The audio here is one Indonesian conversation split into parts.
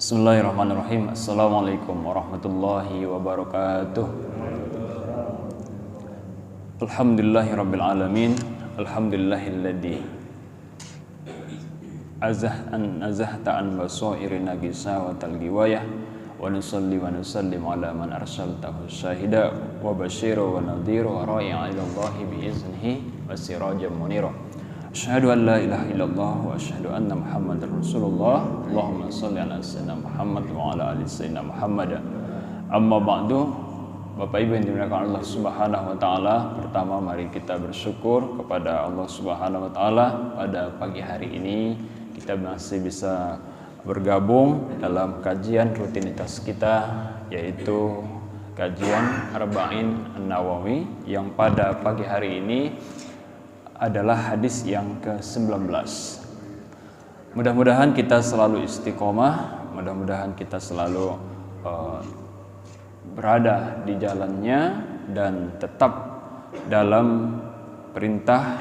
Bismillahirrahmanirrahim. Assalamualaikum warahmatullahi wabarakatuh. Alhamdulillahirabbil alamin. Alhamdulillahilladzi azahta an basairina gisa wa talgiwayah wa nusalli wa nusallim ala man arsaltahu syahida wa basyira wa nadhira wa ra'i'a ilallahi bi iznihi wa sirajan munira. Asyhadu an la ilaha illallah wa asyhadu anna Muhammadar Rasulullah. Allahumma shalli ala sayyidina Muhammad wa ala ali sayyidina Muhammad. Amma ba'du. Bapak Ibu yang dimuliakan Allah Subhanahu wa taala, pertama mari kita bersyukur kepada Allah Subhanahu wa taala pada pagi hari ini kita masih bisa bergabung dalam kajian rutinitas kita, yaitu kajian Arba'in An-Nawawi yang pada pagi hari ini adalah hadis yang ke-19. Mudah-mudahan kita selalu istiqomah, mudah-mudahan kita selalu berada di jalannya dan tetap dalam perintah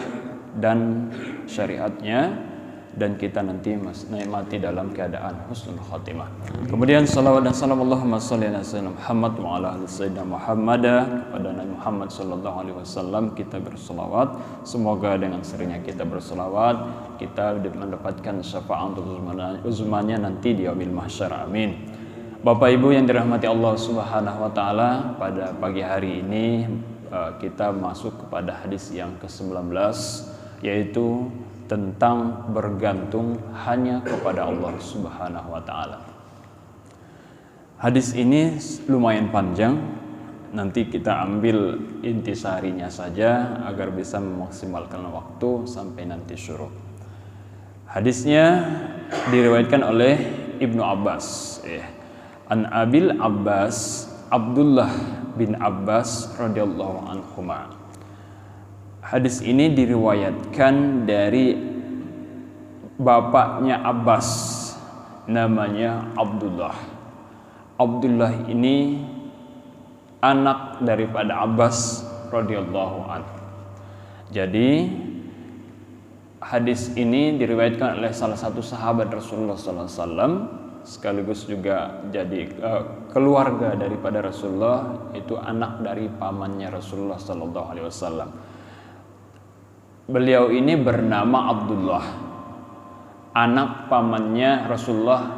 dan syariatnya, dan kita nanti menikmati dalam keadaan husnul khatimah. Kemudian salawat dan salam Allahumma shalli ala sayyidina Muhammad wa ala ali sayyidina Muhammad. Kepada Nabi Muhammad sallallahu alaihi wasallam kita berselawat. Semoga dengan seringnya kita berselawat kita mendapatkan syafaat untuk uzmannya nanti di yaumil mahsyar. Amin. Bapak Ibu yang dirahmati Allah Subhanahu wa taala, pada pagi hari ini kita masuk kepada hadis yang ke-19, yaitu tentang bergantung hanya kepada Allah Subhanahu wa taala. Hadis ini lumayan panjang, nanti kita ambil intisarinya saja agar bisa memaksimalkan waktu sampai nanti syuruk. Hadisnya diriwayatkan oleh Ibnu Abbas, An Abil Abbas Abdullah bin Abbas radhiyallahu anhuma. Hadis ini diriwayatkan dari bapaknya Abbas, namanya Abdullah. Abdullah ini anak daripada Abbas radhiyallahu anhu. Jadi hadis ini diriwayatkan oleh salah satu sahabat Rasulullah sallallahu alaihi wasallam, sekaligus juga jadi keluarga daripada Rasulullah, itu anak dari pamannya Rasulullah sallallahu alaihi wasallam. Beliau ini bernama Abdullah, anak pamannya Rasulullah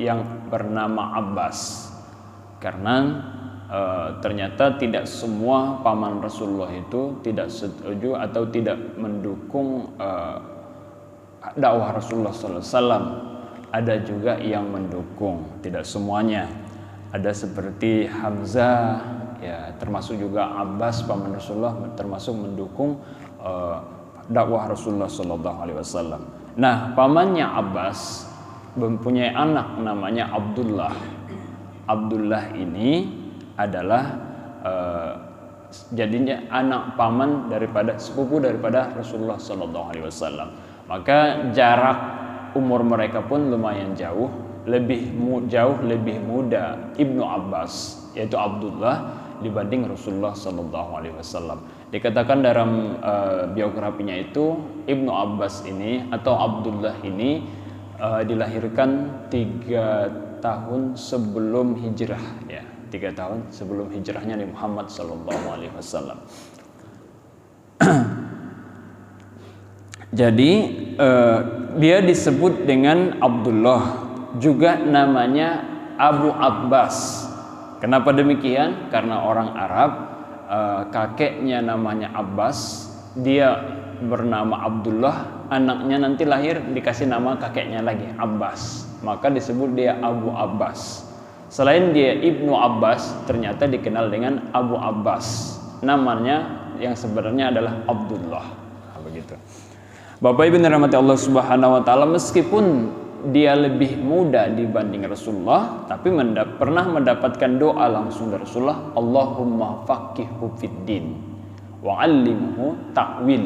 yang bernama Abbas. Karena ternyata tidak semua paman Rasulullah itu tidak setuju atau tidak mendukung dakwah Rasulullah SAW. Ada juga yang mendukung, tidak semuanya. Ada seperti Hamzah, ya, termasuk juga Abbas paman Rasulullah, termasuk mendukung dakwah Rasulullah sallallahu alaihi wasallam. Nah, pamannya Abbas mempunyai anak namanya Abdullah. Abdullah ini adalah jadinya anak paman daripada sepupu daripada Rasulullah sallallahu alaihi wasallam. Maka jarak umur mereka pun lumayan jauh, lebih muda Ibnu Abbas, yaitu Abdullah, dibanding Rasulullah sallallahu alaihi wasallam. Dikatakan dalam biografinya itu, Ibnu Abbas ini atau Abdullah ini dilahirkan 3 tahun sebelum hijrah, ya, 3 tahun sebelum hijrahnya Nabi Muhammad sallallahu alaihi wasallam. Jadi dia disebut dengan Abdullah, juga namanya Abu Abbas. Kenapa demikian? Karena orang Arab, kakeknya namanya Abbas, dia bernama Abdullah, anaknya nanti lahir dikasih nama kakeknya lagi Abbas, maka disebut dia Abu Abbas. Selain dia Ibnu Abbas, ternyata dikenal dengan Abu Abbas, namanya yang sebenarnya adalah Abdullah. Begitu. Bapak Ibu yang dirahmati Allah Subhanahu wa taala, meskipun dia lebih muda dibanding Rasulullah, tapi pernah mendapatkan doa langsung dari Rasulullah, Allahumma faqihhu fiddin wa 'allimhu ta'wil.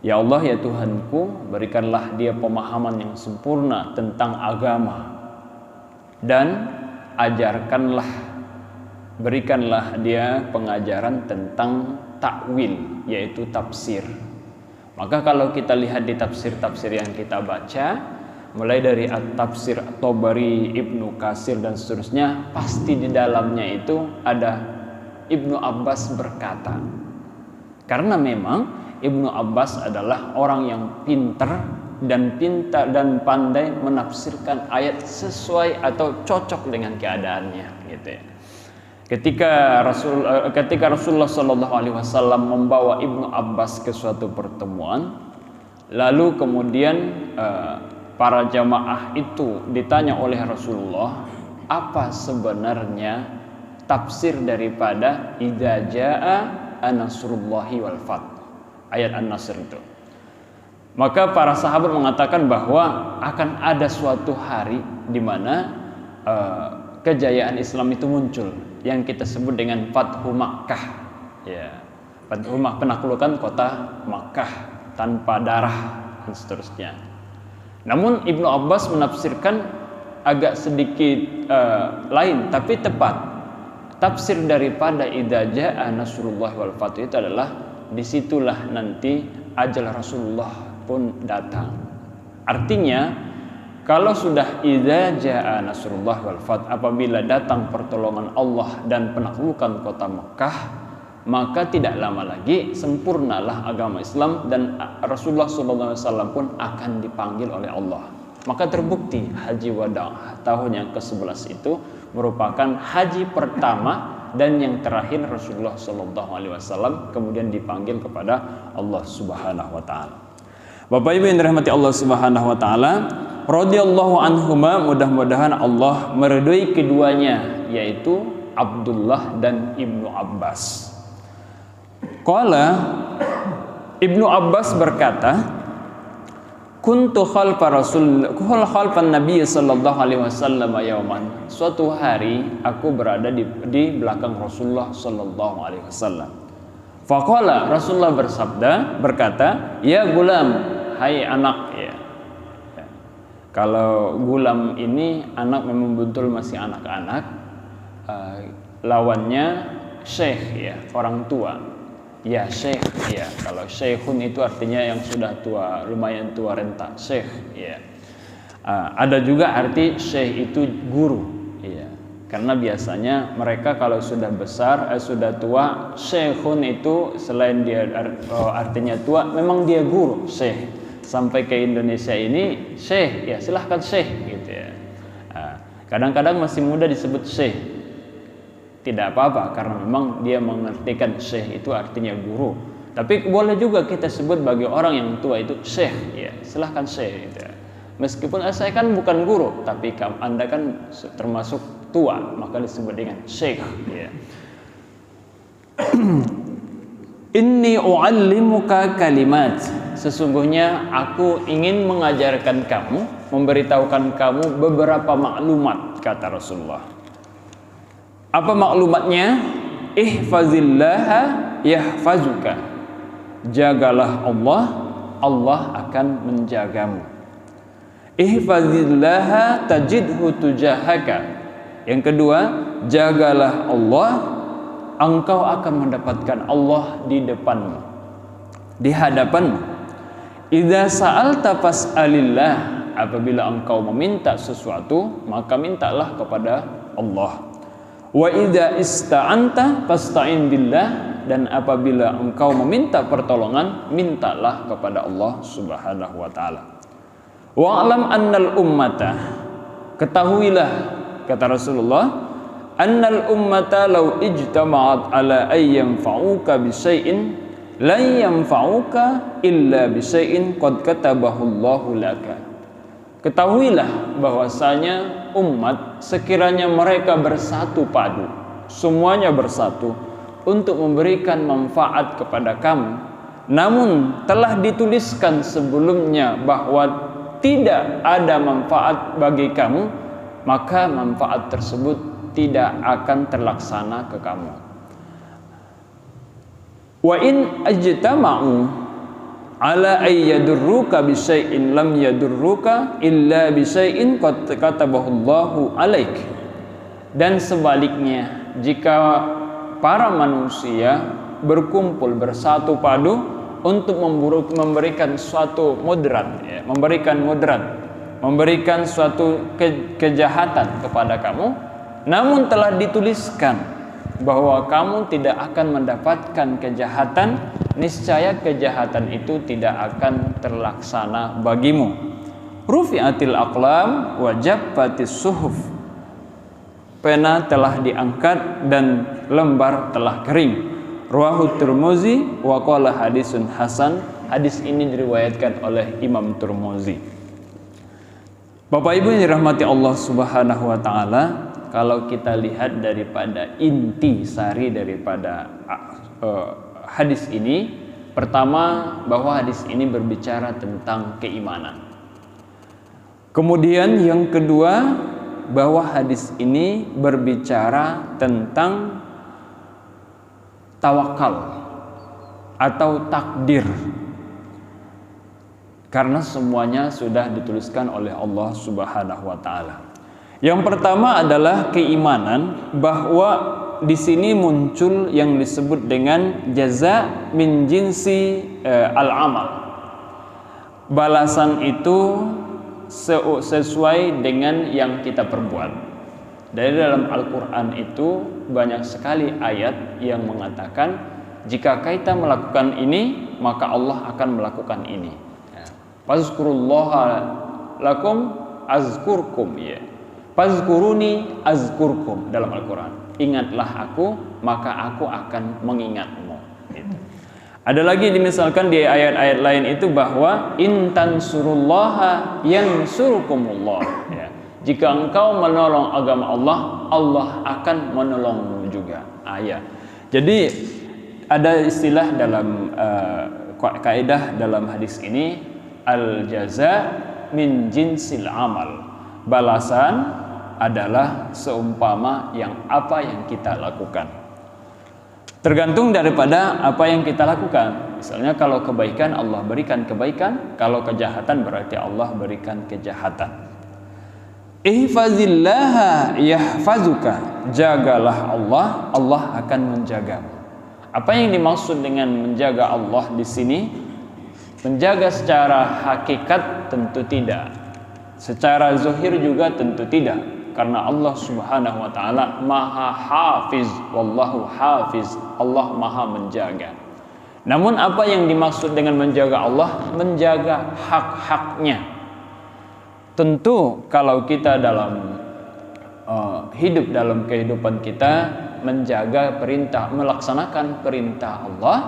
Ya Allah, ya Tuhanku, berikanlah dia pemahaman yang sempurna tentang agama, dan berikanlah dia pengajaran tentang ta'wil, yaitu tafsir. Maka kalau kita lihat di tafsir-tafsir yang kita baca, mulai dari At-Tafsir At-Tabari, Ibnu Katsir dan seterusnya, pasti di dalamnya itu ada Ibnu Abbas berkata. Karena memang Ibnu Abbas adalah orang yang pintar dan pandai menafsirkan ayat sesuai atau cocok dengan keadaannya, gitu ya. Ketika Rasulullah Shallallahu Alaihi Wasallam membawa Ibnu Abbas ke suatu pertemuan, lalu kemudian para jamaah itu ditanya oleh Rasulullah, apa sebenarnya tafsir daripada idza jaa nasrullahi wal fath, ayat An-Nasr itu. Maka para sahabat mengatakan bahwa akan ada suatu hari di mana kejayaan Islam itu muncul, yang kita sebut dengan Fathu Makkah, ya, Fathu Makkah, penaklukan kota Makkah tanpa darah dan seterusnya. Namun Ibnu Abbas menafsirkan agak sedikit lain, tapi tepat. Tafsir daripada idza jaa nasrullah wal fath itu adalah disitulah nanti ajal Rasulullah pun datang. Artinya kalau sudah idza jaa nasrullah wal fath, apabila datang pertolongan Allah dan penaklukan kota Mekah, maka tidak lama lagi sempurnalah agama Islam dan Rasulullah SAW pun akan dipanggil oleh Allah. Maka terbukti haji wada tahun yang ke-11 itu merupakan haji pertama dan yang terakhir Rasulullah SAW kemudian dipanggil kepada Allah Subhanahu wa taala. Bapak Ibu yang dirahmati Allah Subhanahu wa taala, radhiyallahu anhuma, mudah-mudahan Allah meridhoi keduanya, yaitu Abdullah dan Ibnu Abbas. Qala, Ibnu Abbas berkata, kuntu khalfan Nabi sallallahu alaihi wasallam yauman. Suatu hari aku berada di belakang Rasulullah sallallahu alaihi wasallam. Faqala, Rasulullah berkata, ya gulam, hai anak, ya. Kalau gulam ini anak, memang betul masih anak-anak. Lawannya syekh, ya, orang tua. Ya syekh, ya. Kalau syekhun itu artinya yang sudah tua, lumayan tua renta, syekh, ya. Ada juga arti syekh itu guru, ya. Karena biasanya mereka kalau sudah besar, sudah tua, syekhun itu selain dia artinya tua, memang dia guru, syekh. Sampai ke Indonesia ini syekh, ya silahkan syekh, gitu ya. Kadang-kadang masih muda disebut syekh. Tidak apa-apa, karena memang dia mengartikan syekh itu artinya guru. Tapi boleh juga kita sebut bagi orang yang tua itu syekh, ya silahkan syekh, gitu ya. Meskipun saya kan bukan guru, tapi Anda kan termasuk tua, maka disebut dengan syekh, ya. Inni u'allimuka kalimat, sesungguhnya aku ingin mengajarkan kamu, memberitahukan kamu beberapa maklumat, kata Rasulullah. Apa maklumatnya? Ihfazillaha yahfazuka. Jagalah Allah, Allah akan menjagamu. Ihfazillaha tajidhu tujahaka. Yang kedua, jagalah Allah, engkau akan mendapatkan Allah di depanmu, di hadapanmu. Idza sa'alta fas'alillah, apabila engkau meminta sesuatu, maka mintalah kepada Allah. Wa idza ista'anta fasta'in billah, dan apabila engkau meminta pertolongan, mintalah kepada Allah Subhanahu wa taala. Wa'lam annal ummata, ketahuilah, kata Rasulullah, annal ummata law ijtama'at ala ay yanfa'uka bi syai'in la yanfa'uka illa bi syai'in qad katabahu Allahu laka. Ketahuilah bahwasanya umat, sekiranya mereka bersatu padu, semuanya bersatu untuk memberikan manfaat kepada kamu, namun telah dituliskan sebelumnya bahwa tidak ada manfaat bagi kamu, maka manfaat tersebut tidak akan terlaksana ke kamu. Wa in ajtama'u ala ay yadurruka bi syai'in lam yadurruka illa bi syai'in qad katabahu Allahu alaik. Dan sebaliknya, jika para manusia berkumpul bersatu padu untuk memberikan suatu mudarat, ya, memberikan mudarat, memberikan suatu kejahatan kepada kamu, namun telah dituliskan bahwa kamu tidak akan mendapatkan kejahatan, niscaya kejahatan itu tidak akan terlaksana bagimu. Rufi'atil aqlam wa jaffatis suhuf. Pena telah diangkat dan lembar telah kering. Rawahu Tirmizi wa qala hadisun hasan. Hadis ini diriwayatkan oleh Imam Tirmizi. Bapak Ibu yang dirahmati Allah Subhanahu wa taala, kalau kita lihat daripada inti sari daripada hadis ini, pertama bahwa hadis ini berbicara tentang keimanan. Kemudian yang kedua, bahwa hadis ini berbicara tentang tawakal atau takdir, karena semuanya sudah dituliskan oleh Allah Subhanahu wa taala. Yang pertama adalah keimanan, bahwa di sini muncul yang disebut dengan jaza min jinsi al-amal. Balasan itu sesuai dengan yang kita perbuat. Dari dalam Al-Quran itu banyak sekali ayat yang mengatakan jika kita melakukan ini maka Allah akan melakukan ini. Fazkurullaha lakum azkurkum, ya. Fazkuruni azkurkum dalam Al-Quran. Ingatlah aku maka aku akan mengingatmu. Gitu. Ada lagi dimisalkan di ayat-ayat lain itu bahwa intan surullaha yansurukumullah, ya. Jika engkau menolong agama Allah, Allah akan menolongmu juga. Ya. Jadi ada istilah dalam kaidah dalam hadis ini, al jaza min jinsil amal. Balasan adalah seumpama yang apa yang kita lakukan. Tergantung daripada apa yang kita lakukan. Misalnya kalau kebaikan, Allah berikan kebaikan. Kalau kejahatan, berarti Allah berikan kejahatan. Ihfazillaha yahfazuka. Jagalah Allah, Allah akan menjagamu. Apa yang dimaksud dengan menjaga Allah di sini? Menjaga secara hakikat tentu tidak. Secara zahir juga tentu tidak. Karena Allah Subhanahu wa taala Maha Hafiz, wallahu hafiz. Allah Maha menjaga. Namun apa yang dimaksud dengan menjaga Allah? Menjaga hak-haknya. Tentu kalau kita dalam hidup dalam kehidupan kita menjaga perintah, melaksanakan perintah Allah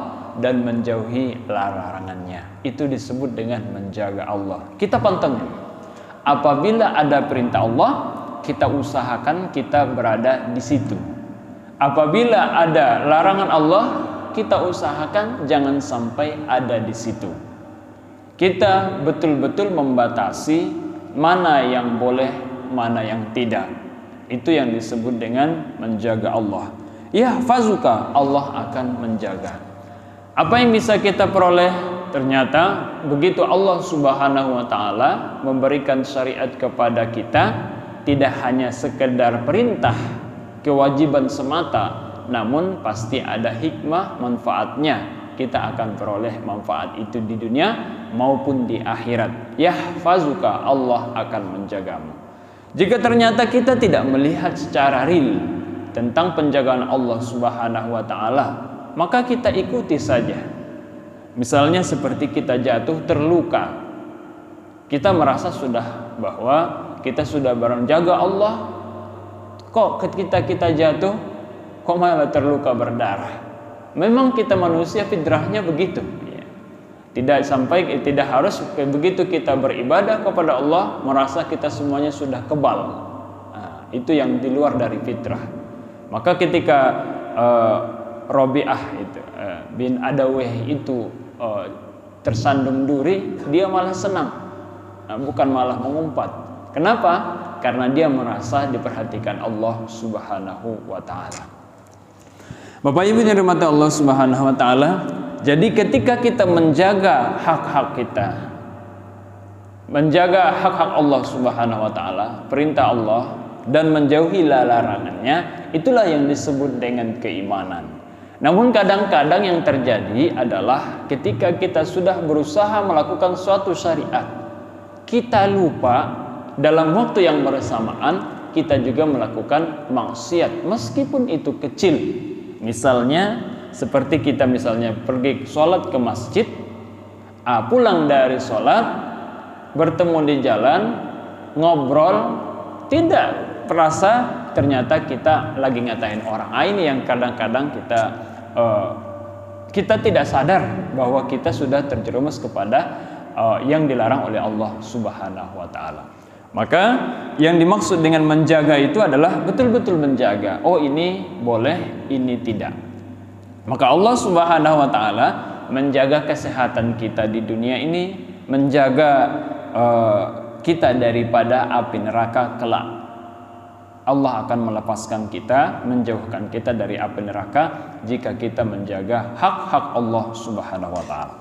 dan menjauhi larangannya, itu disebut dengan menjaga Allah. Kita pantengin. Apabila ada perintah Allah, kita usahakan kita berada di situ. Apabila ada larangan Allah, kita usahakan jangan sampai ada di situ. Kita betul-betul membatasi mana yang boleh, mana yang tidak. Itu yang disebut dengan menjaga Allah. Yahfazuka, Allah akan menjaga. Apa yang bisa kita peroleh? Ternyata begitu Allah Subhanahu wa taala memberikan syariat kepada kita, tidak hanya sekedar perintah, kewajiban semata, namun pasti ada hikmah, manfaatnya. Kita akan peroleh manfaat itu di dunia maupun di akhirat. Yahfazuka, Allah akan menjagamu. Jika ternyata kita tidak melihat secara real tentang penjagaan Allah Subhanahu wa taala, maka kita ikuti saja. Misalnya seperti kita jatuh terluka, kita merasa sudah bahwa kita sudah menjaga Allah, kok ketika kita jatuh kok malah terluka berdarah. Memang kita manusia fitrahnya begitu, ya. Tidak harus begitu kita beribadah kepada Allah merasa kita semuanya sudah kebal. Nah, itu yang di luar dari fitrah. Maka ketika Robi'ah itu bin Adawih itu tersandung duri, dia malah senang, bukan malah mengumpat. Kenapa? Karena dia merasa diperhatikan Allah Subhanahu wa taala. Bapak Ibu yang dirahmati Allah Subhanahu wa taala, jadi ketika kita menjaga hak-hak kita, menjaga hak-hak Allah Subhanahu wa taala, perintah Allah dan menjauhi larangannya, itulah yang disebut dengan keimanan. Namun kadang-kadang yang terjadi adalah ketika kita sudah berusaha melakukan suatu syariat, kita lupa dalam waktu yang bersamaan kita juga melakukan maksiat meskipun itu kecil. Misalnya seperti kita misalnya pergi sholat ke masjid, pulang dari sholat bertemu di jalan, ngobrol, tidak perasa ternyata kita lagi ngatain orang. Ini yang kadang-kadang kita tidak sadar bahwa kita sudah terjerumus kepada yang dilarang oleh Allah Subhanahu wa taala. Maka yang dimaksud dengan menjaga itu adalah betul-betul menjaga. Oh, ini boleh, ini tidak. Maka Allah Subhanahu wa taala menjaga kesehatan kita di dunia ini, menjaga kita daripada api neraka kelak. Allah akan melepaskan kita, menjauhkan kita dari api neraka jika kita menjaga hak-hak Allah Subhanahu wa taala.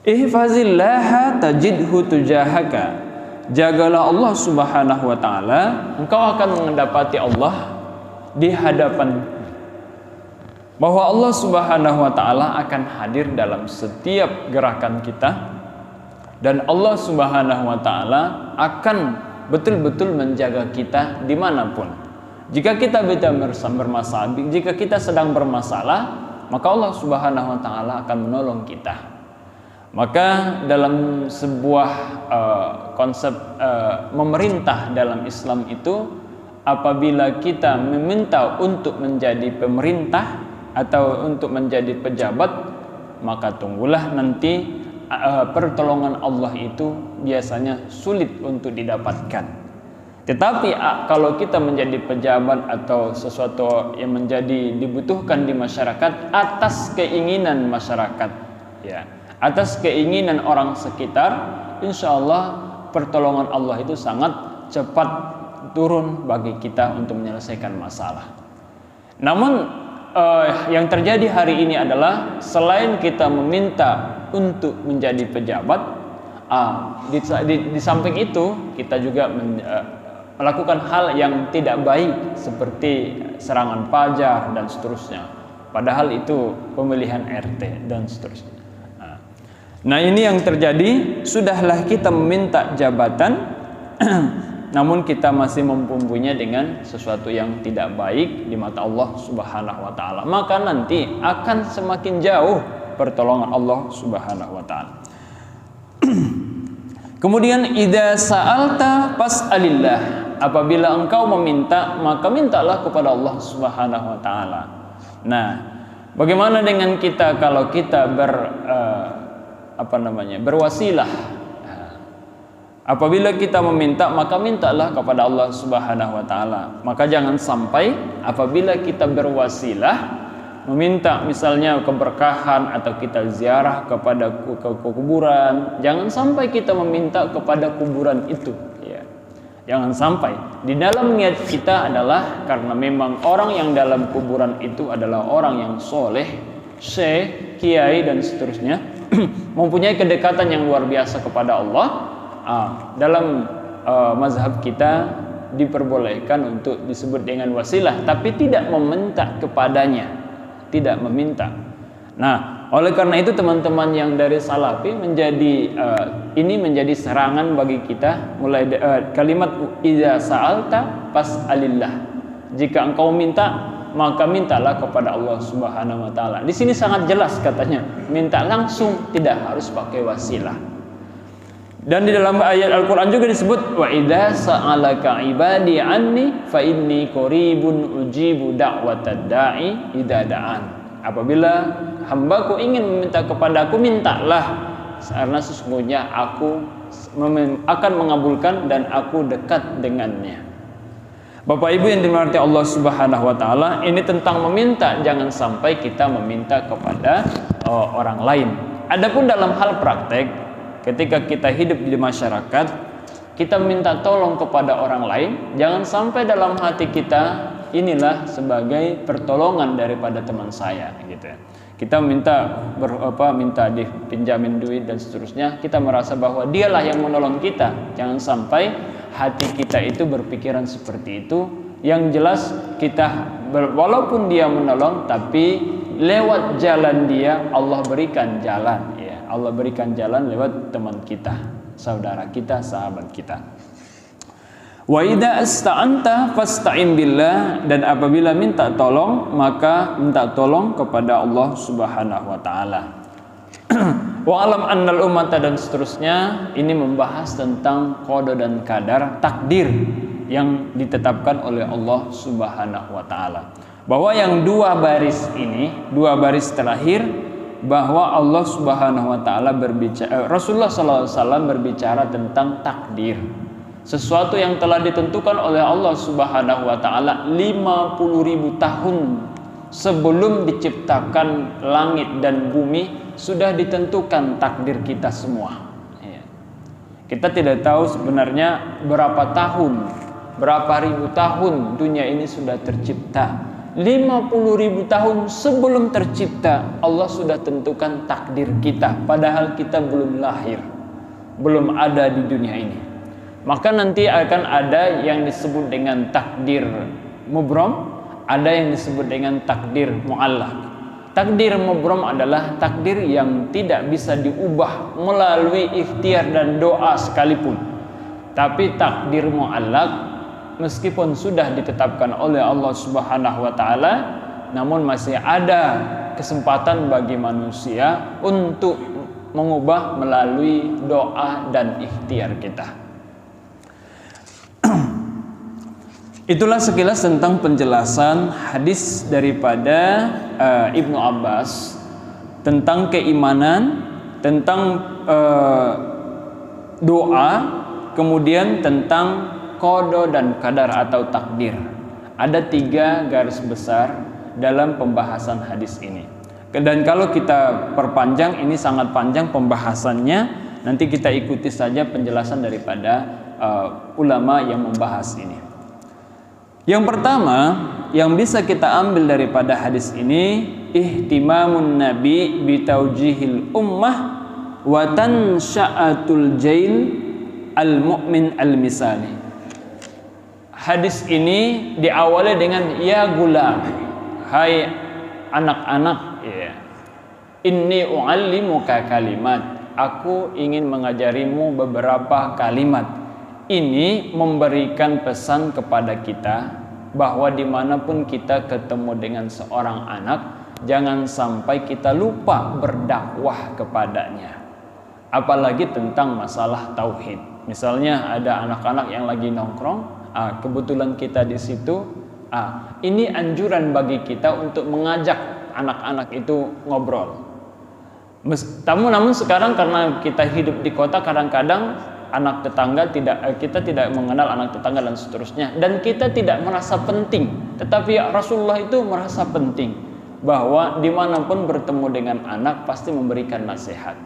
Ihfazillaha tajidhu tujahaka. Jagalah Allah Subhanahu wa taala, engkau akan mendapati Allah di hadapan. Bahwa Allah Subhanahu wa taala akan hadir dalam setiap gerakan kita, dan Allah Subhanahu wa taala akan betul-betul menjaga kita dimanapun. Jika kita bermasalah, jika kita sedang bermasalah, maka Allah Subhanahu wa taala akan menolong kita. Maka dalam sebuah konsep memerintah dalam Islam itu, apabila kita meminta untuk menjadi pemerintah atau untuk menjadi pejabat, maka tunggulah nanti pertolongan Allah itu biasanya sulit untuk didapatkan. Tetapi kalau kita menjadi pejabat atau sesuatu yang dibutuhkan di masyarakat atas keinginan masyarakat, ya, atas keinginan orang sekitar, insya Allah pertolongan Allah itu sangat cepat turun bagi kita untuk menyelesaikan masalah. Namun yang terjadi hari ini adalah selain kita meminta untuk menjadi pejabat, di samping itu kita juga melakukan hal yang tidak baik seperti serangan pajar dan seterusnya. Padahal itu pemilihan RT dan seterusnya. Nah, ini yang terjadi, sudahlah kita meminta jabatan namun kita masih mempunyainya dengan sesuatu yang tidak baik di mata Allah Subhanahu wa taala, maka nanti akan semakin jauh pertolongan Allah Subhanahu wa taala. Kemudian idza sa'alta fas'alillah. Apabila engkau meminta, maka mintalah kepada Allah Subhanahu wa taala. Nah, bagaimana dengan kita kalau kita berwasilah? Apabila kita meminta, maka mintalah kepada Allah Subhanahu wa taala. Maka jangan sampai apabila kita berwasilah meminta misalnya keberkahan atau kita ziarah kepada kuburan, jangan sampai kita meminta kepada kuburan itu, ya. Jangan sampai. Di dalam niat kita adalah karena memang orang yang dalam kuburan itu adalah orang yang soleh, syekh, kiai dan seterusnya, mempunyai kedekatan yang luar biasa kepada Allah. Dalam mazhab kita diperbolehkan untuk disebut dengan wasilah, tapi tidak meminta kepadanya, tidak meminta. Nah, oleh karena itu teman-teman yang dari Salafi ini menjadi serangan bagi kita. Mulai kalimat idza sa'alta fas'alillah. Jika engkau minta, maka mintalah kepada Allah Subhanahu wa taala. Di sini sangat jelas katanya, minta langsung, tidak harus pakai wasilah. Dan di dalam ayat Al-Quran juga disebut wa idza sa'alaka ibadi anni fa inni qaribun ujibu da'watad da'i idza da'an. Apabila hambaku ingin meminta kepadaku, mintalah, karena sesungguhnya aku akan mengabulkan dan aku dekat dengannya. Bapak Ibu yang dimuliakan Allah Subhanahu wa taala, ini tentang meminta, jangan sampai kita meminta kepada orang lain. Adapun dalam hal praktek, ketika kita hidup di masyarakat, kita minta tolong kepada orang lain, jangan sampai dalam hati kita inilah sebagai pertolongan daripada teman saya, gitu ya. Kita minta dipinjamin duit dan seterusnya, kita merasa bahwa dialah yang menolong kita. Jangan sampai hati kita itu berpikiran seperti itu. Yang jelas kita walaupun dia menolong, tapi lewat jalan dia Allah berikan jalan, ya. Allah berikan jalan lewat teman kita, saudara kita, sahabat kita. Wa idza ista'anta fasta'in billah, dan apabila minta tolong maka minta tolong kepada Allah Subhanahu wa taala. Wa alam annal ummata, dan seterusnya. Ini membahas tentang qada dan qadar, takdir yang ditetapkan oleh Allah Subhanahu wa taala. Bahwa yang dua baris ini, dua baris terakhir, bahwa Allah Subhanahu wa taala berbicara, Rasulullah sallallahu alaihi wasallam berbicara tentang takdir. Sesuatu yang telah ditentukan oleh Allah Subhanahu wa taala 50.000 tahun sebelum diciptakan langit dan bumi, sudah ditentukan takdir kita semua. Kita tidak tahu sebenarnya berapa tahun, berapa ribu tahun dunia ini sudah tercipta. 50.000 tahun sebelum tercipta, Allah sudah tentukan takdir kita, padahal kita belum lahir, belum ada di dunia ini. Maka nanti akan ada yang disebut dengan takdir mubram, ada yang disebut dengan takdir mu'allaq. Takdir mubram adalah takdir yang tidak bisa diubah melalui ikhtiar dan doa sekalipun. Tapi takdir mu'allaq, meskipun sudah ditetapkan oleh Allah Subhanahu wa taala, namun masih ada kesempatan bagi manusia untuk mengubah melalui doa dan ikhtiar kita. Itulah sekilas tentang penjelasan hadis daripada Ibnu Abbas tentang keimanan, tentang doa, kemudian tentang qada dan qadar atau takdir. Ada 3 garis besar dalam pembahasan hadis ini. Dan kalau kita perpanjang, ini sangat panjang pembahasannya. Nanti kita ikuti saja penjelasan daripada ulama yang membahas ini. Yang pertama yang bisa kita ambil daripada hadis ini, ihtimamun nabi bitaujihil ummah wa tansha'atul jail al-mu'min al-misali. Hadis ini diawali dengan ya gulam, hai anak-anak, ya. Inni u'allimuka kalimat, aku ingin mengajarimu beberapa kalimat. Ini memberikan pesan kepada kita bahwa dimanapun kita ketemu dengan seorang anak, jangan sampai kita lupa berdakwah kepadanya. Apalagi tentang masalah tauhid. Misalnya ada anak-anak yang lagi nongkrong, kebetulan kita di situ, ini anjuran bagi kita untuk mengajak anak-anak itu ngobrol. Namun sekarang karena kita hidup di kota, kadang-kadang anak tetangga kita tidak mengenal anak tetangga dan seterusnya, dan kita tidak merasa penting. Tetapi Rasulullah itu merasa penting bahwa dimanapun bertemu dengan anak pasti memberikan nasihat.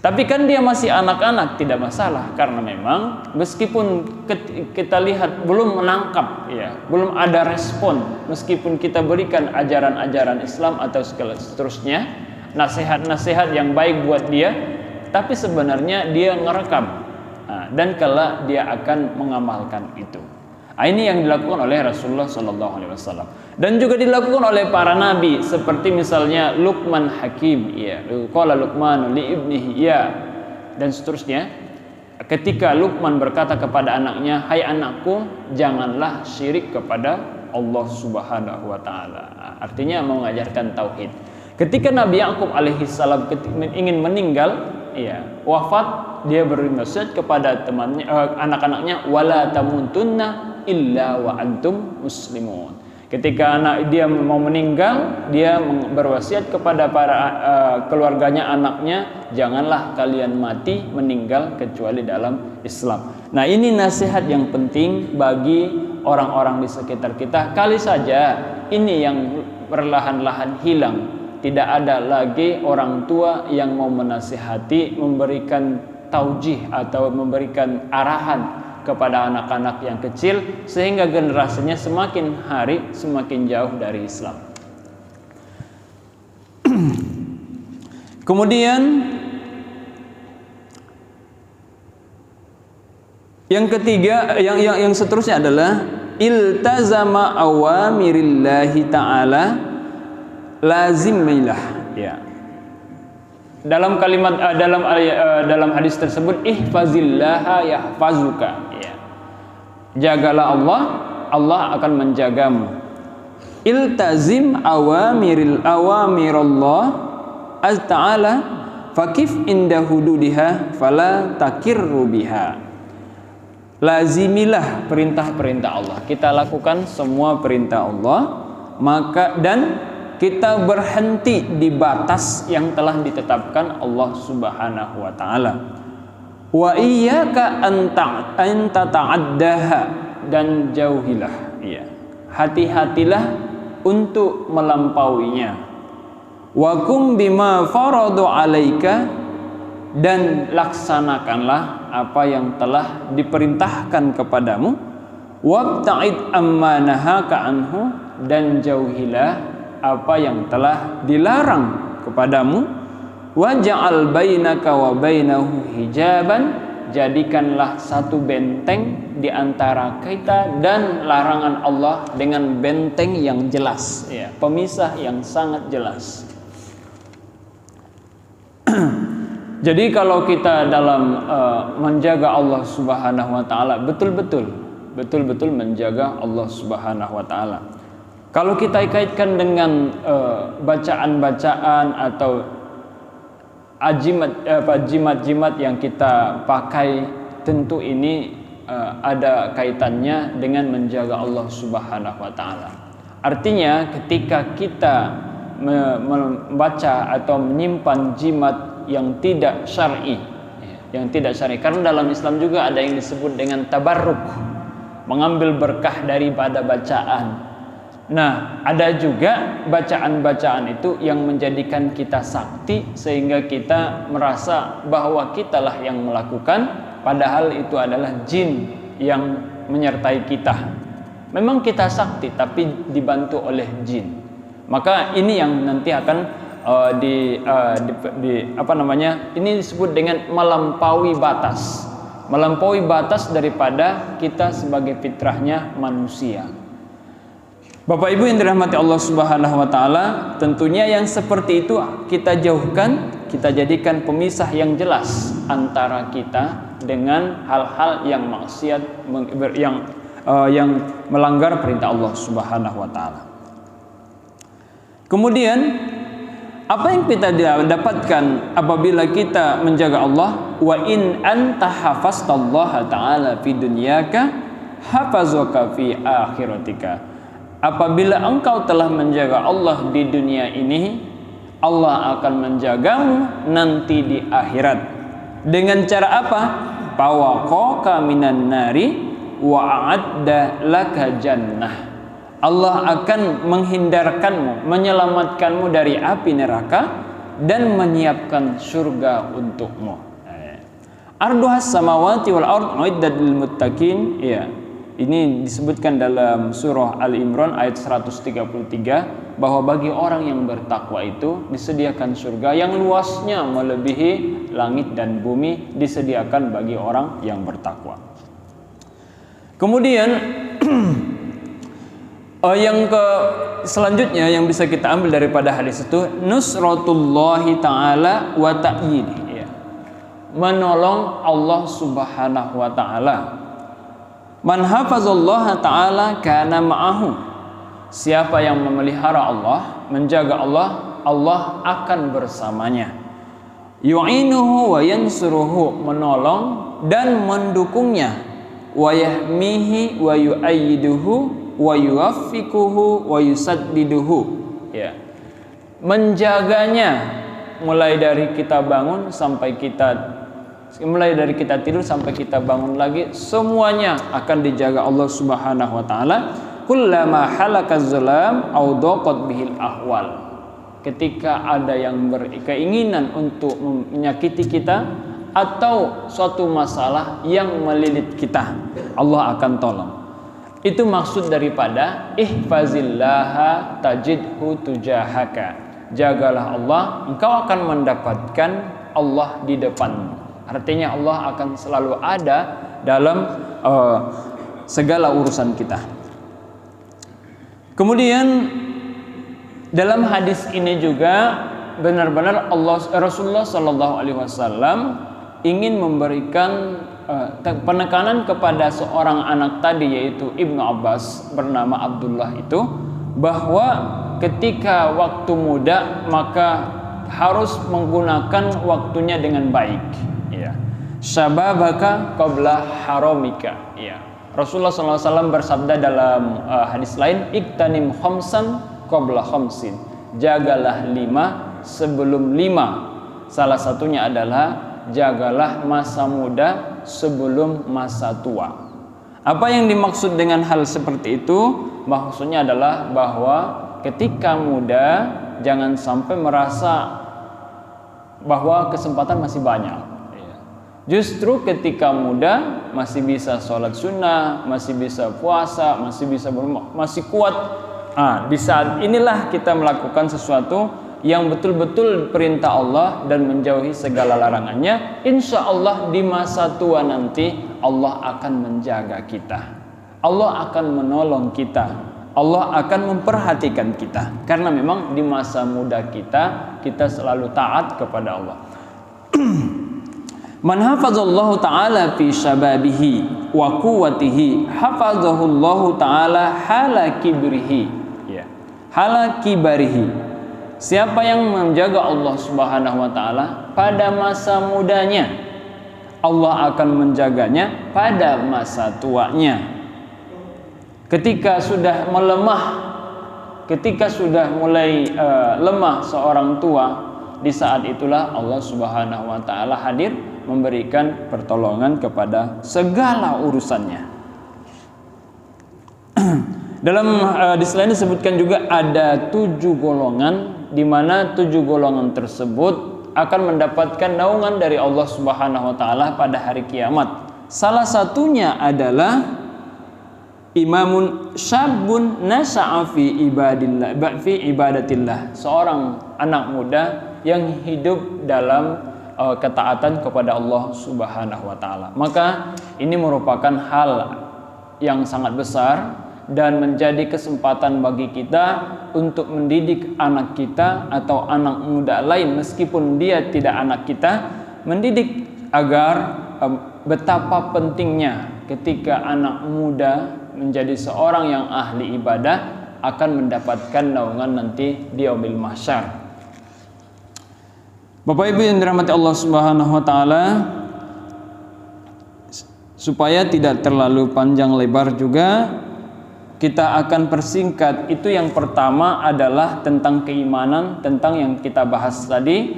Tapi kan dia masih anak-anak, tidak masalah, karena memang meskipun kita lihat belum menangkap, ya, belum ada respon, meskipun kita berikan ajaran-ajaran Islam atau segala seterusnya, nasihat-nasihat yang baik buat dia, tapi sebenarnya dia ngerekam, dan kelak dia akan mengamalkan itu. Ini yang dilakukan oleh Rasulullah SAW, dan juga dilakukan oleh para nabi, seperti misalnya Luqman Hakim, ya, qala Luqman li ibnihi, ya, dan seterusnya. Ketika Luqman berkata kepada anaknya, hai anakku, janganlah syirik kepada Allah Subhanahu wa taala. Artinya mengajarkan tauhid. Ketika Nabi Yakub alaihissalam ingin meninggal, wafat, dia beri nasihat kepada temannya, anak-anaknya, wala tamutunna illa wa antum muslimun. Ketika dia mau meninggal, dia berwasiat kepada para keluarganya, anaknya, janganlah kalian mati meninggal kecuali dalam Islam. Nah, ini nasihat yang penting bagi orang-orang di sekitar kita. Kali saja ini yang perlahan-lahan hilang. Tidak ada lagi orang tua yang mau menasihati, memberikan taujih atau memberikan arahan kepada anak-anak yang kecil, sehingga generasinya semakin hari semakin jauh dari Islam. Kemudian yang ketiga, yang seterusnya adalah iltazama awamirillahi ta'ala lazimilah, ya. Dalam kalimat dalam hadis tersebut, ihfazillaha yahfazuka, ya. Jagalah Allah, Allah akan menjagamu. Iltazim awamirallah ta'ala fakif inda hududiha fala takirru biha. Lazimilah perintah-perintah Allah. Kita lakukan semua perintah Allah, maka dan kita berhenti di batas yang telah ditetapkan Allah Subhanahu wa taala. Wa iyyaka an tata'addaha, dan jauhilah, ya, hati-hatilah untuk melampauinya. Wa kum bima faradu alaika, dan laksanakanlah apa yang telah diperintahkan kepadamu. Wabta'id amma nahaka anhu, dan jauhilah apa yang telah dilarang kepadamu. Waja'al bainaka wa bainahu hijaban, jadikanlah satu benteng di antara kita dan larangan Allah dengan benteng yang jelas, ya, pemisah yang sangat jelas. Jadi kalau kita dalam menjaga Allah Subhanahu wa taala, betul-betul menjaga Allah Subhanahu wa taala. Kalau kita kaitkan dengan bacaan-bacaan atau jimat-jimat yang kita pakai, tentu ini ada kaitannya dengan menjaga Allah Subhanahu wa taala. Artinya ketika kita membaca atau menyimpan jimat yang tidak syar'i, karena dalam Islam juga ada yang disebut dengan tabarruk, mengambil berkah daripada bacaan. Nah, ada juga bacaan-bacaan itu yang menjadikan kita sakti sehingga kita merasa bahwa kitalah yang melakukan, padahal itu adalah jin yang menyertai kita. Memang kita sakti tapi dibantu oleh jin. Maka ini yang nanti akan ini disebut dengan melampaui batas. Melampaui batas daripada kita sebagai fitrahnya manusia. Bapak Ibu yang dirahmati Allah Subhanahu wa taala, tentunya yang seperti itu kita jauhkan, kita jadikan pemisah yang jelas antara kita dengan hal-hal yang maksiat, yang melanggar perintah Allah Subhanahu wa taala. Kemudian apa yang kita dapatkan apabila kita menjaga Allah? Wa in anta hafazallaha ta'ala fi dunyaka hafazaka fi akhiratika. Apabila engkau telah menjaga Allah di dunia ini, Allah akan menjagamu nanti di akhirat. Dengan cara apa? Fawaqaka minan nari wa a'adda laka jannah. Allah akan menghindarkanmu, menyelamatkanmu dari api neraka dan menyiapkan surga untukmu. Arduhas samawati wal ard uiddat lil muttaqin, ya. Ini disebutkan dalam surah Al-Imran ayat 133 bahwa bagi orang yang bertakwa itu disediakan surga yang luasnya melebihi langit dan bumi, disediakan bagi orang yang bertakwa. Kemudian selanjutnya yang bisa kita ambil daripada hadis itu, nusratullahi ta'ala wa ta'yidi, ya. Menolong Allah Subhanahu wa ta'ala. Man hafazallaha ta'ala kana ma'ahu. Siapa yang memelihara Allah, menjaga Allah, Allah akan bersamanya. Yu'inuhu wa yansuruhu, menolong dan mendukungnya. Wa yahmihi wa yu'ayyiduhu wa yuwaffiquhu wa yusaddiduhu, ya. Menjaganya mulai dari kita tidur sampai kita bangun lagi, semuanya akan dijaga Allah Subhanahu wa taala. Kullama halakaz zalam aw daqat bihil ahwal. Ketika ada yang berkeinginan untuk menyakiti kita atau suatu masalah yang melilit kita, Allah akan tolong. Itu maksud daripada ihfazillaha tajidhu tujahaka. Jagalah Allah, engkau akan mendapatkan Allah di depanmu. Artinya Allah akan selalu ada dalam segala urusan kita. Kemudian dalam hadis ini juga benar-benar Rasulullah Shallallahu Alaihi Wasallam ingin memberikan penekanan kepada seorang anak tadi, yaitu Ibnu Abbas bernama Abdullah itu, bahwa ketika waktu muda maka harus menggunakan waktunya dengan baik, ya. Syababaka qabla haramika, ya. Rasulullah SAW bersabda dalam hadis lain, iktanim khamsan qabla khamsin, jagalah 5 sebelum 5. Salah satunya adalah jagalah masa muda sebelum masa tua. Apa yang dimaksud dengan hal seperti itu? Maksudnya adalah bahwa ketika muda jangan sampai merasa bahwa kesempatan masih banyak. Justru ketika muda masih bisa sholat sunnah, masih bisa puasa, masih kuat. Di saat inilah kita melakukan sesuatu yang betul-betul perintah Allah dan menjauhi segala larangannya. Insya Allah di masa tua nanti Allah akan menjaga kita, Allah akan menolong kita, Allah akan memperhatikan kita. Karena memang di masa muda kita selalu taat kepada Allah. Man hafazallahu ta'ala fi syababihi wa quwwatihi hafazahullahu ta'ala hala kibrihi, ya. Hala kibarihi. Siapa yang menjaga Allah Subhanahu wa taala pada masa mudanya, Allah akan menjaganya pada masa tuanya. Ketika sudah melemah, ketika sudah mulai lemah seorang tua, di saat itulah Allah Subhanahu wa taala hadir memberikan pertolongan kepada segala urusannya. Dalam hadis lain disebutkan juga ada 7 golongan, di mana 7 golongan tersebut akan mendapatkan naungan dari Allah Subhanahu wa taala pada hari kiamat. Salah satunya adalah imamun syabun nasha'a fi ibadatillah, seorang anak muda yang hidup dalam ketaatan kepada Allah Subhanahu wa taala. Maka ini merupakan hal yang sangat besar dan menjadi kesempatan bagi kita untuk mendidik anak kita atau anak muda lain meskipun dia tidak anak kita, mendidik agar betapa pentingnya ketika anak muda menjadi seorang yang ahli ibadah akan mendapatkan naungan nanti di yaumil mahsyar. Bapak Ibu yang dirahmati Allah Subhanahu wa taala, supaya tidak terlalu panjang lebar juga, kita akan persingkat. Itu yang pertama adalah tentang keimanan, tentang yang kita bahas tadi.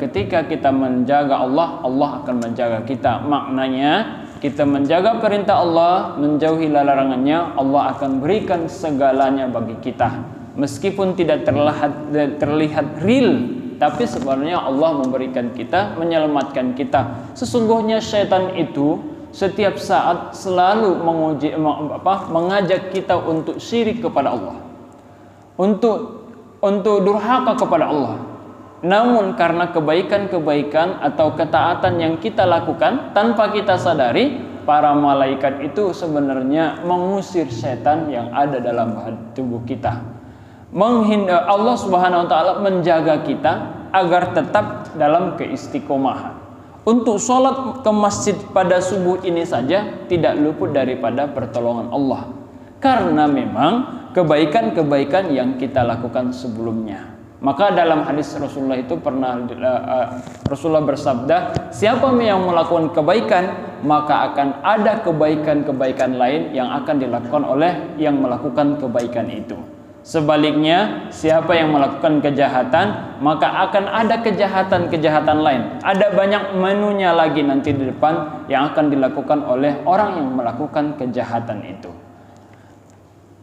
Ketika kita menjaga Allah, Allah akan menjaga kita. Maknanya kita menjaga perintah Allah, menjauhi larangannya, Allah akan berikan segalanya bagi kita. Meskipun tidak terlihat real, tapi sebenarnya Allah memberikan kita, menyelamatkan kita. Sesungguhnya syaitan itu setiap saat selalu mengajak kita untuk syirik kepada Allah, untuk durhaka kepada Allah. Namun karena kebaikan-kebaikan atau ketaatan yang kita lakukan tanpa kita sadari, para malaikat itu sebenarnya mengusir setan yang ada dalam tubuh kita. Allah Subhanahu wa taala menjaga kita agar tetap dalam keistiqomahan. Untuk sholat ke masjid pada subuh ini saja tidak luput daripada pertolongan Allah, karena memang kebaikan-kebaikan yang kita lakukan sebelumnya. Maka dalam hadis Rasulullah itu Rasulullah bersabda, siapa yang melakukan kebaikan maka akan ada kebaikan-kebaikan lain yang akan dilakukan oleh yang melakukan kebaikan itu. Sebaliknya, siapa yang melakukan kejahatan maka akan ada kejahatan-kejahatan lain. Ada banyak menunya lagi nanti di depan yang akan dilakukan oleh orang yang melakukan kejahatan itu.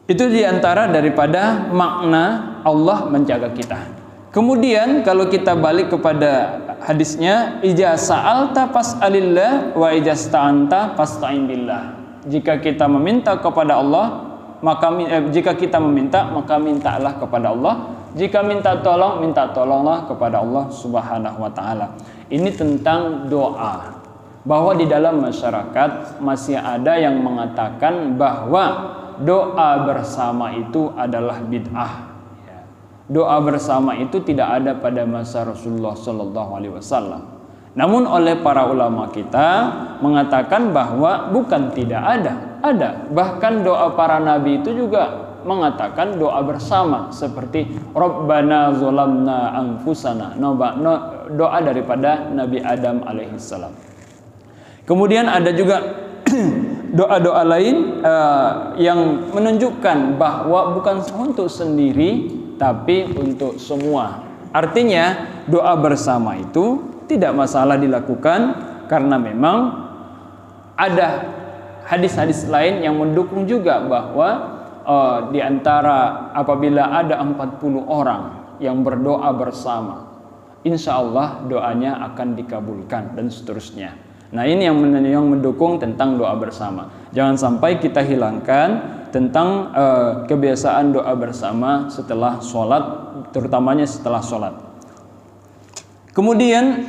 Itu diantara daripada makna Allah menjaga kita. Kemudian kalau kita balik kepada hadisnya, ija sa'alta fas'alillah wa ija sta'anta fasta'in billah. Jika kita meminta kepada Allah, jika kita meminta, maka mintalah kepada Allah. Jika minta tolonglah kepada Allah Subhanahu wa taala. Ini tentang doa. Bahwa di dalam masyarakat masih ada yang mengatakan bahwa doa bersama itu adalah bid'ah. Doa bersama itu tidak ada pada masa Rasulullah sallallahu alaihi wasallam. Namun oleh para ulama kita mengatakan bahwa bukan tidak ada. Bahkan doa para nabi itu juga mengatakan doa bersama seperti Rabbana zolamna anfusana, doa daripada Nabi Adam alaihissalam. Kemudian ada juga doa-doa lain yang menunjukkan bahwa bukan untuk sendiri tapi untuk semua. Artinya doa bersama itu tidak masalah dilakukan karena memang ada hadis-hadis lain yang mendukung juga bahwa di antara apabila ada 40 orang yang berdoa bersama, insya Allah doanya akan dikabulkan dan seterusnya. Nah, ini yang mendukung tentang doa bersama. Jangan sampai kita hilangkan tentang kebiasaan doa bersama setelah sholat, terutamanya setelah sholat. Kemudian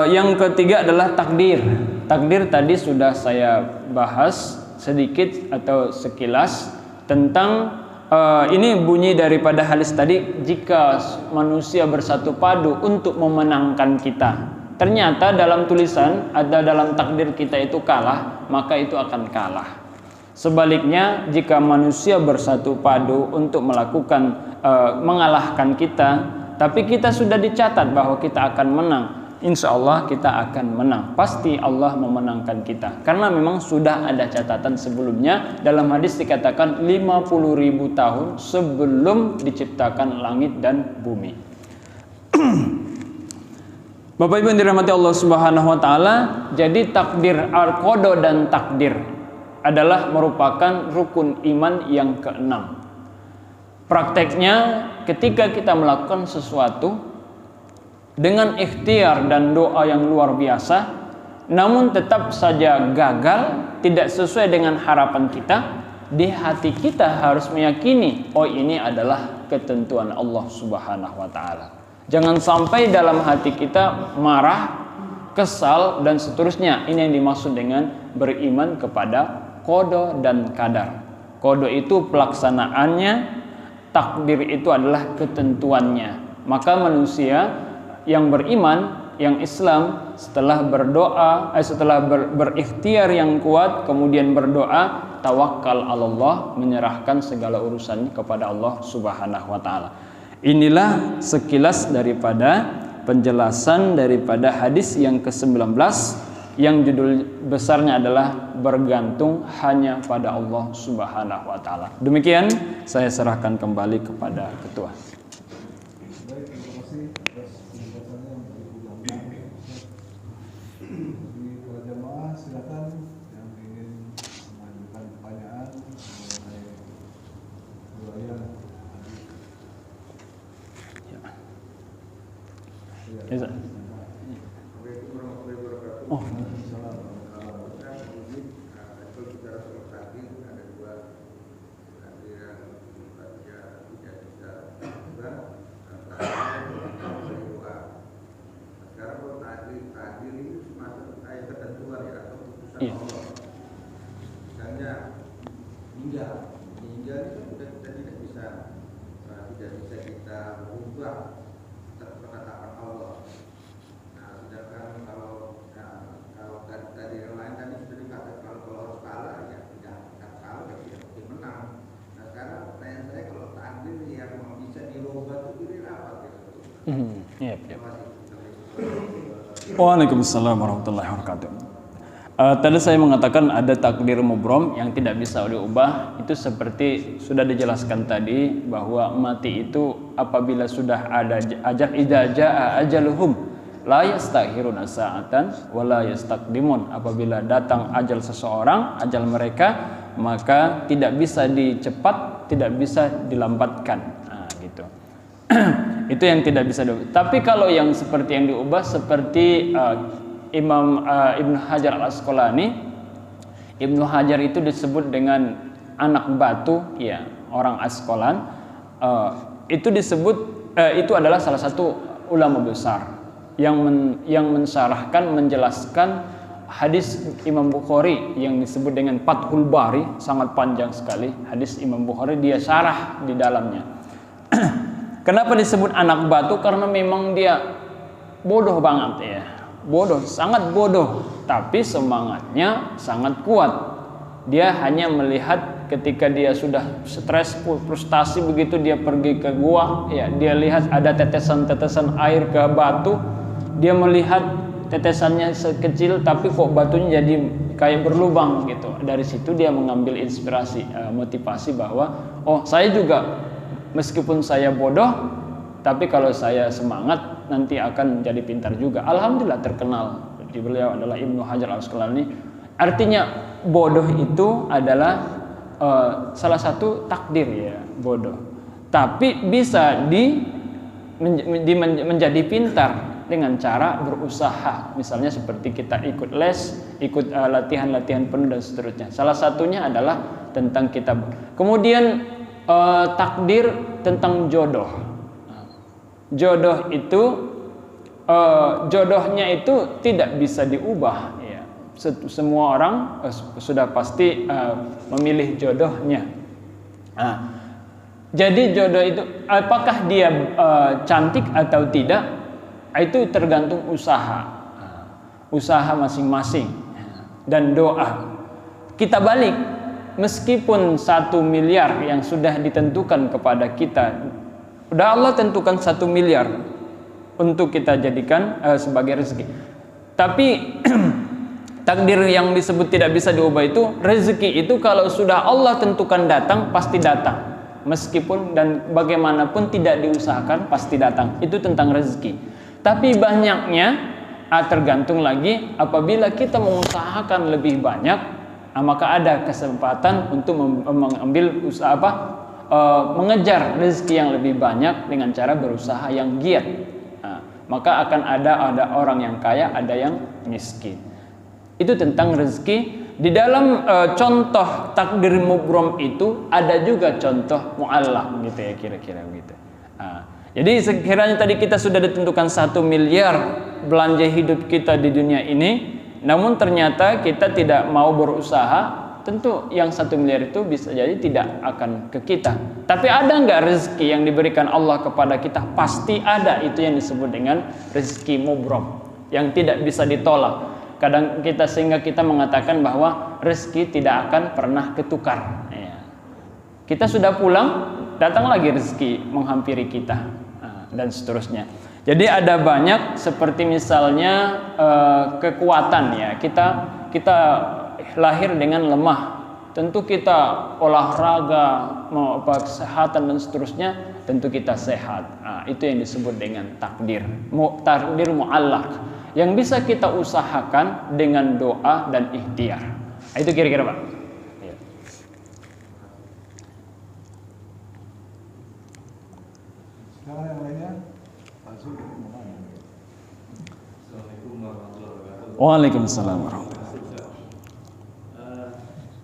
yang ketiga adalah takdir. Takdir tadi sudah saya bahas sedikit atau sekilas tentang ini bunyi daripada hadis tadi, jika manusia bersatu padu untuk memenangkan kita, ternyata dalam tulisan ada dalam takdir kita itu kalah, maka itu akan kalah. Sebaliknya, jika manusia bersatu padu untuk melakukan mengalahkan kita, tapi kita sudah dicatat bahwa kita akan menang, insya Allah kita akan menang. Pasti Allah memenangkan kita. Karena memang sudah ada catatan sebelumnya. Dalam hadis dikatakan 50.000 tahun sebelum diciptakan langit dan bumi. Bapak Ibu yang dirahmati Allah Subhanahu wa taala, jadi takdir al-qada dan takdir adalah merupakan rukun iman yang keenam. Prakteknya ketika kita melakukan sesuatu dengan ikhtiar dan doa yang luar biasa, namun tetap saja gagal, tidak sesuai dengan harapan kita, di hati kita harus meyakini, oh ini adalah ketentuan Allah Subhanahu wa taala. Jangan sampai dalam hati kita marah, kesal dan seterusnya. Ini yang dimaksud dengan beriman kepada qada dan qadar. Qada itu pelaksanaannya, takdir itu adalah ketentuannya. Maka manusia yang beriman, yang Islam, setelah berdoa, setelah berikhtiar yang kuat, kemudian berdoa, tawakal Allah, menyerahkan segala urusannya kepada Allah Subhanahu wa taala. Inilah sekilas daripada penjelasan daripada hadis yang ke-19 yang judul besarnya adalah bergantung hanya pada Allah Subhanahu wa taala. Demikian saya serahkan kembali kepada ketua. Oh. Iya. Misalnya hingga itu kita tidak bisa kita mengubah ketetapan Allah. Nah, sedangkan kalau tadi yang lain tadi sudah dikatakan kalau harus kalah ya tidak akan kalah ya mungkin menang. Nah, sekarang pertanyaan saya, kalau takdir yang bisa dirubah itu ini apa gitu? Iya. Waalaikumsalam warahmatullahi wabarakatuh. Tadi saya mengatakan ada takdir mubrom yang tidak bisa diubah. Itu seperti sudah dijelaskan tadi bahwa mati itu apabila sudah ada ajal, idza jaa ajaluhum la yastakhiruna sa'atan wa la yastaqdimun. Apabila datang ajal seseorang, ajal mereka, maka tidak bisa dicepat, tidak bisa dilambatkan. Nah, gitu. Itu yang tidak bisa diubah. Tapi kalau yang seperti yang diubah seperti Imam Ibnu Hajar Al-Asqalani. Ibnu Hajar itu disebut dengan anak batu, ya, orang Asqalan. Itu disebut itu adalah salah satu ulama besar yang mensyarahkan, menjelaskan hadis Imam Bukhari yang disebut dengan Fathul Bari, sangat panjang sekali hadis Imam Bukhari, dia syarah di dalamnya. Kenapa disebut anak batu? Karena memang dia bodoh banget ya, bodoh, sangat bodoh, tapi semangatnya sangat kuat. Dia hanya melihat ketika dia sudah stres, frustasi begitu, dia pergi ke gua, ya, dia lihat ada tetesan-tetesan air ke batu, dia melihat tetesannya sekecil tapi kok batunya jadi kayak berlubang gitu. Dari situ dia mengambil inspirasi, motivasi bahwa oh, saya juga meskipun saya bodoh, tapi kalau saya semangat nanti akan jadi pintar juga. Alhamdulillah terkenal di beliau adalah Ibnu Hajar Al-Asqalani. Artinya bodoh itu adalah salah satu takdir ya, bodoh. Tapi bisa menjadi pintar dengan cara berusaha. Misalnya seperti kita ikut les, ikut latihan-latihan penuh dan seterusnya. Salah satunya adalah tentang kitab. Kemudian takdir tentang jodoh. Jodoh itu jodohnya itu tidak bisa diubah ya. Semua orang sudah pasti memilih jodohnya. Jadi jodoh itu apakah dia cantik atau tidak, itu tergantung usaha masing-masing dan doa. Kita balik, meskipun 1 miliar yang sudah ditentukan kepada kita, udah Allah tentukan 1 miliar untuk kita jadikan sebagai rezeki. Tapi takdir yang disebut tidak bisa diubah itu, rezeki itu kalau sudah Allah tentukan datang, pasti datang. Meskipun dan bagaimanapun tidak diusahakan, pasti datang. Itu tentang rezeki. Tapi banyaknya tergantung lagi, apabila kita mengusahakan lebih banyak, maka ada kesempatan untuk mengambil usaha mengejar rezeki yang lebih banyak dengan cara berusaha yang giat. Maka akan ada orang yang kaya, ada yang miskin. Itu tentang rezeki. Di dalam contoh takdir mubrom itu ada juga contoh mu'allaq gitu ya, kira-kira begitu. Jadi sekiranya tadi kita sudah ditentukan 1 miliar belanja hidup kita di dunia ini, namun ternyata kita tidak mau berusaha, tentu yang 1 miliar itu bisa jadi tidak akan ke kita. Tapi ada nggak rezeki yang diberikan Allah kepada kita? Pasti ada. Itu yang disebut dengan rezeki mubrom, yang tidak bisa ditolak. Kadang sehingga kita mengatakan bahwa rezeki tidak akan pernah ketukar. Kita sudah pulang, datang lagi rezeki menghampiri kita, dan seterusnya. Jadi ada banyak seperti misalnya kekuatan ya. Kita lahir dengan lemah. Tentu kita olahraga, mau kesehatan dan seterusnya, tentu kita sehat. Itu yang disebut dengan takdir. Takdir mu'allaq, yang bisa kita usahakan dengan doa dan ikhtiar. Itu kira-kira Pak. Ya. Sekarang yang lainnya, Pak Zul. Assalamualaikum warahmatullahi wabarakatuh. Waalaikumsalam warahmatullahi wabarakatuh.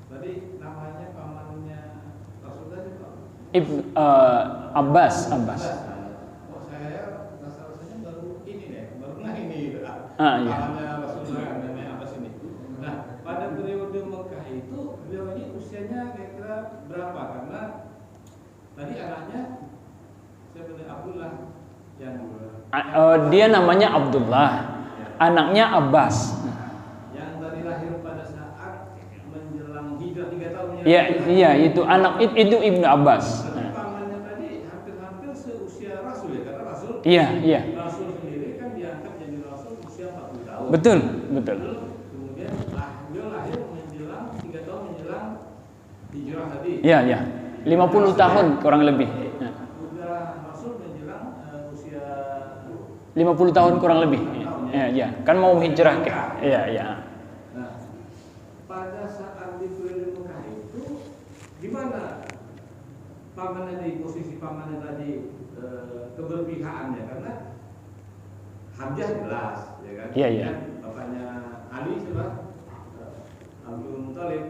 Tadi namanya pamannya Rasul tadi Pak? Abbas. Oh, saya rasa-rasanya baru ini deh, baru ini. Iya. Pamannya Rasulullah namanya Abbas ini. Nah, pada periode Mekah itu beliau ini usianya kira-kira berapa? Karena tadi anaknya saya benar Abdullah yang Dia namanya Abdullah, anaknya Abbas. yang tadi lahir pada saat menjelang hijrah 3 tahun Ya, iya itu anak itu Ibnu Abbas. Tapi pamannya tadi hampir-hampir seusia Rasul ya, karena Rasul Iya. Rasul sendiri kan diangkat jadi Rasul usia 40 tahun. Betul. Kemudian beliau lahir menjelang 3 tahun menjelang hijrah tadi. Iya. 50 tahun kurang lebih. Udah Rasul menjelang usia 50 tahun kurang lebih. Iya. Kan mau hijrah ke. Iya. Nah, pada saat di periode Mekah itu gimana pamannya di posisi pamannya tadi keberpihakannya, karena Hamzah jelas ya kan. Iya. Dan bapaknya Ali siapa? Abdul Muthalib,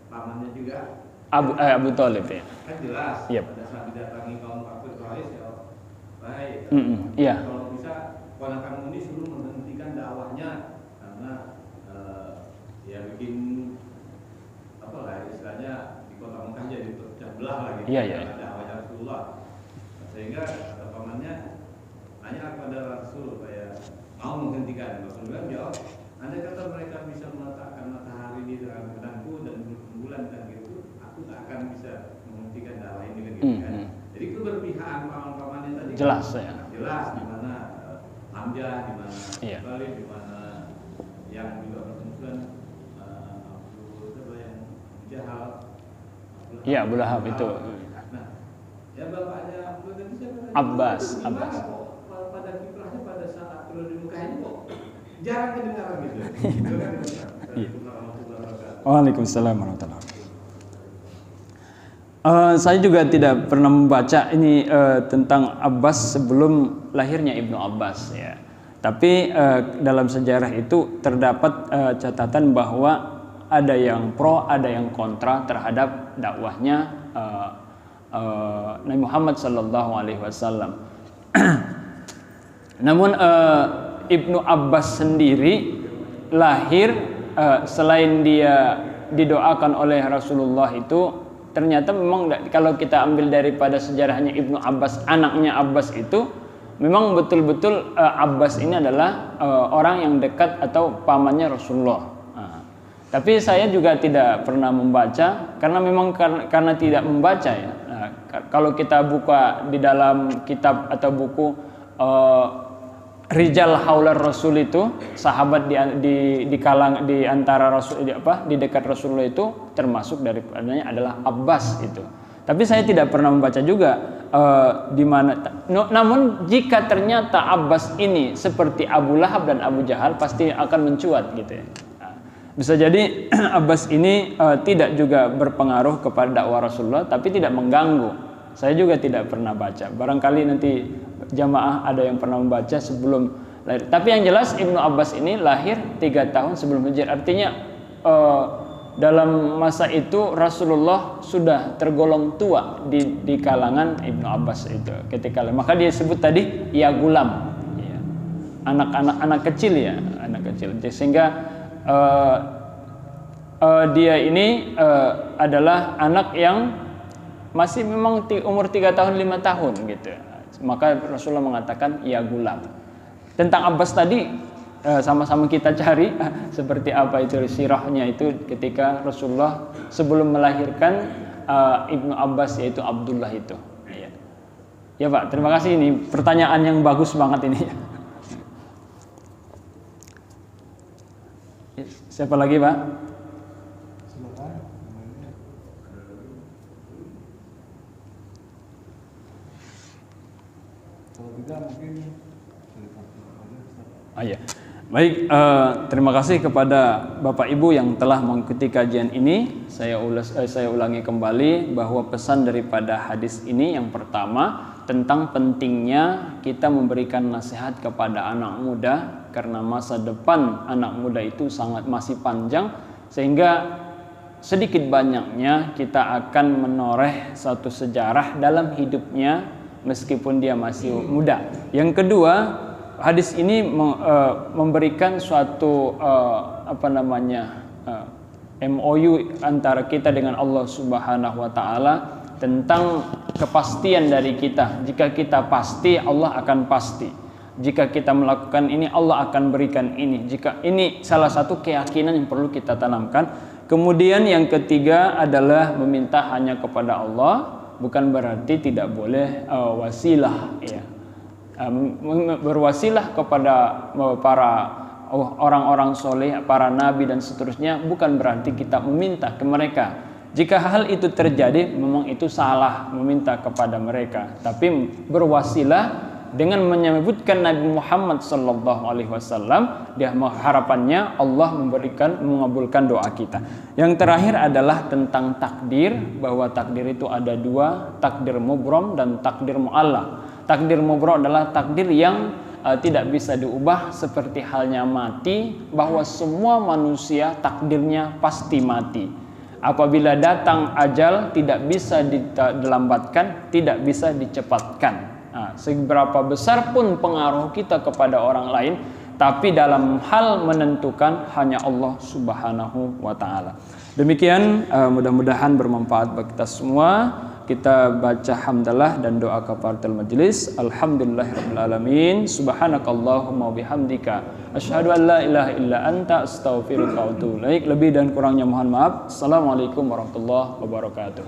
pamannya juga Abu Thalib ya. kan jelas. Yep. Pada saat didatangi kaum kafir Quraisy ya baik. Iya. Kalau bisa ponakan ini suruh menghentikan dakwahnya karena ya bikin apa lah istilahnya di kota Mekah jadi terpecah belah lagi. Iya. Dakwahnya Rasulullah. Sehingga kata pamannya nanya kepada Rasul supaya jelas ya. Jelas di mana Hamzah, di mana Iya. Talib, di mana yang juga bertemukan Abu Jahal. Iya, Abu Lahab itu. Nah, ya bapaknya Abu tadi siapa tadi? Abbas, Gimana Abbas. kok pada kiprahnya pada saat periode nikah ini kok jarang kedengaran gitu. Jarang kedengaran. Iya. Warahmatullahi wabarakatuh. Waalaikumsalam warahmatullahi wabarakatuh. Saya juga tidak pernah membaca ini tentang Abbas sebelum lahirnya Ibnu Abbas ya. Tapi dalam sejarah itu terdapat catatan bahwa ada yang pro, ada yang kontra terhadap dakwahnya Nabi Muhammad SAW. Namun Ibnu Abbas sendiri lahir selain dia didoakan oleh Rasulullah itu, ternyata memang kalau kita ambil daripada sejarahnya Ibnu Abbas, anaknya Abbas itu memang betul-betul Abbas ini adalah orang yang dekat atau pamannya Rasulullah. Tapi saya juga tidak pernah membaca karena memang karena tidak membaca ya. Kalau kita buka di dalam kitab atau buku Rijal Haular Rasul itu, sahabat di kalang di antara Rasul di dekat Rasulullah itu termasuk daripadanya adalah Abbas itu. Tapi saya tidak pernah membaca juga di mana. Namun jika ternyata Abbas ini seperti Abu Lahab dan Abu Jahal, pasti akan mencuat gitu ya. Bisa jadi Abbas ini tidak juga berpengaruh kepada dakwah Rasulullah, tapi tidak mengganggu. Saya juga tidak pernah baca. Barangkali nanti jamaah ada yang pernah membaca sebelum lahir. Tapi yang jelas Ibnu Abbas ini lahir 3 tahun sebelum Hijrah. Artinya dalam masa itu Rasulullah sudah tergolong tua di kalangan Ibnu Abbas itu ketika. Maka dia sebut tadi ya gulam, ya. Anak kecil ya, anak kecil. Sehingga dia ini adalah anak yang masih memang umur 3 tahun 5 tahun gitu. Maka Rasulullah mengatakan ya gulam. Tentang Abbas tadi sama-sama kita cari seperti apa itu sirahnya itu ketika Rasulullah sebelum melahirkan Ibnu Abbas yaitu Abdullah itu. Ya Pak, terima kasih, ini pertanyaan yang bagus banget ini. Siapa lagi Pak? Silakan. Kalau tidak mungkin Iya. Baik, terima kasih kepada Bapak Ibu yang telah mengikuti kajian ini. Saya ulangi kembali bahwa pesan daripada hadis ini yang pertama tentang pentingnya kita memberikan nasihat kepada anak muda, karena masa depan anak muda itu masih panjang, sehingga sedikit banyaknya kita akan menoreh satu sejarah dalam hidupnya meskipun dia masih muda. Yang kedua, hadis ini memberikan suatu MOU antara kita dengan Allah Subhanahu wa taala tentang kepastian dari kita. Jika kita pasti, Allah akan pasti. Jika kita melakukan ini, Allah akan berikan ini. Jika ini salah satu keyakinan yang perlu kita tanamkan. Kemudian yang ketiga adalah meminta hanya kepada Allah, bukan berarti tidak boleh wasilah ya. Berwasilah kepada para orang-orang soleh, para nabi dan seterusnya, bukan berarti kita meminta ke mereka. Jika hal itu terjadi, memang itu salah meminta kepada mereka. Tapi berwasilah dengan menyebutkan Nabi Muhammad SAW, dia harapannya Allah mengabulkan doa kita. Yang terakhir adalah tentang takdir, bahwa takdir itu ada dua, takdir mubrom dan takdir mu'allaq. Takdir mubrom adalah takdir yang tidak bisa diubah, seperti halnya mati, bahwa semua manusia takdirnya pasti mati. Apabila datang ajal, tidak bisa dilambatkan, tidak bisa dicepatkan. Seberapa besar pun pengaruh kita kepada orang lain, tapi dalam hal menentukan hanya Allah Subhanahu wa taala. Demikian, mudah-mudahan bermanfaat bagi kita semua. Kita baca hamdalah dan doa kafaratul majelis. Alhamdulillahirabbil alamin. Subhanakallahumma bihamdika asyhadu an la ilaha illa anta astaghfiruka wa atubu ilaik. Lebih dan kurangnya mohon maaf. Assalamualaikum warahmatullahi wabarakatuh.